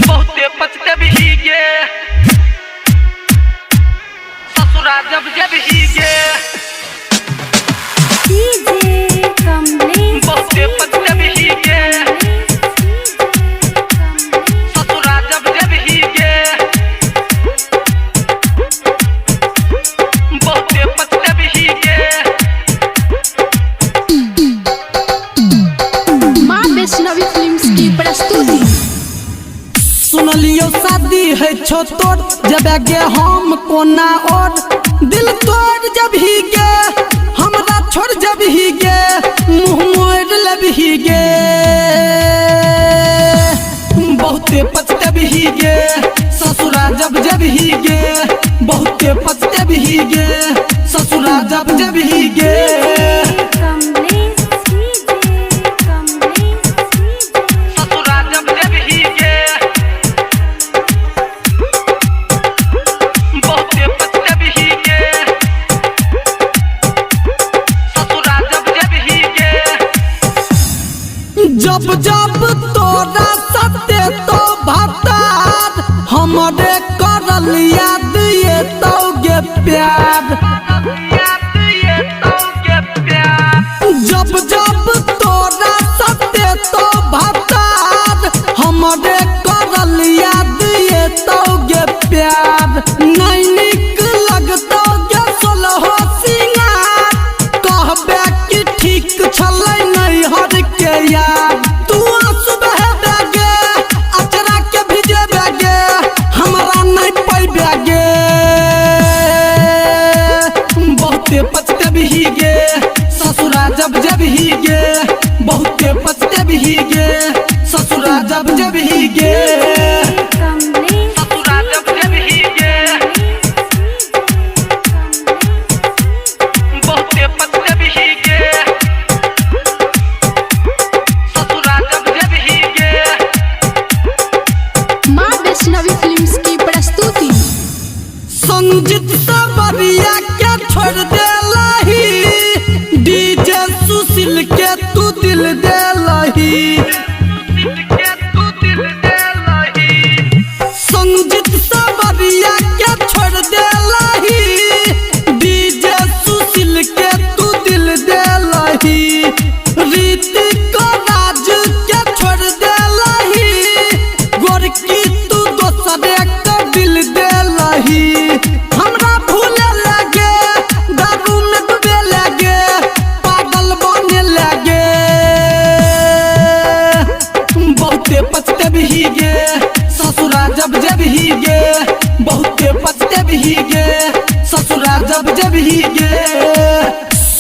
बहुते पचते भी गे ससुरा जब ही गे बहुते पचते भी गे ससुरा जब ही गे बहुते पचते भी गे। माँ वैष्णवी फिल्म्स की प्रस्तुति। सुनलियो शादी है छो तोर जब गे हम कोना और दिल तोड़ जब ही गे हमरा छोड़ जब ही गे मुँह मोड़ लब ही गे बहुते पचते भी गे ससुरा जब ही गे बहुते पचते भी गे ससुरा जब ही गे ससुरा जब ही गे बहुते पचते भी गे ससुरा जब ही गे। जब जब तोरा सत्य तो भतार हमरे करल याद ये तो गे प्यार जब जब तोरा सत्य तो भतार हमरे करल याद ये तो गे प्यार नहीं निक लगतो गे सोलहो सिंगार कहबे कि ठीक छलै नहीं हर के यार तू आंसू बहे गे अचरा के भिजे गे हमरा नहीं पैबे गे बहुते पचते भी गे ससुरा जब ही गे बहुते पचते भी गे ससुरा जब ही गे ससुरा जब ही गे बहुते पचते भी गे ससुरा जब ही गे। माँ वैष्णवी फिल्म्स की प्रस्तुति। संजीत सबरिया के छोड़ दे लही डीजे सुशील के तू दिल दे लही संजीत सबरिया के छोड़ दे लही डीजे सुशील के तू दिल दे लही ऋतिक राज के छोड़ दे लही गोरकी तू दोसरे के दिल दे लही हमरा भूले लगे दारू में डूबे लगे पागल बने लगे बहुते पचते भी गे ससुरा जब ही गे बहुते पचते भी गे ससुरा जब ही गे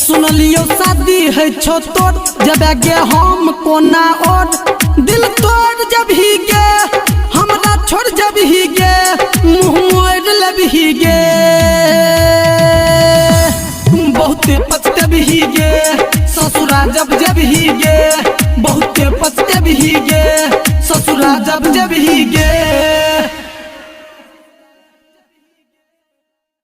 सुनलियो शादी है छो तोर जब गे हम कोना और दिल तोड़ जब ही गे हमरा छोड़ जब ही गे मुँह मोड़ लब ही गे बहुते पचते भी गे ससुरा जब ही गे बहुते पचते भी गे ससुरा जब ही गे।